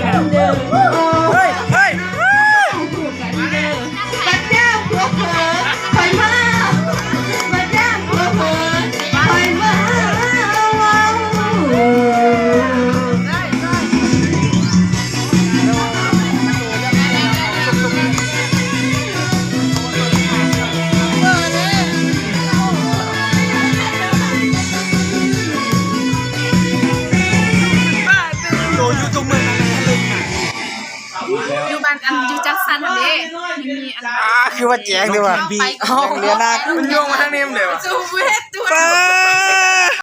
กันเด้อเฮ้ยเฮ้ยคู่กันเด้อบัดเจ้าผัวเผลอคอยมาบัดเจ้าผัวเผลอคอยมาอยู่บ้านอันอยู่จักสันอันนี้มีอันคือว่าแจ้งดีว่ะ ไป เรียนนาคุณโยงมาทางนี้มันเดี๋ยว จูเวทตัว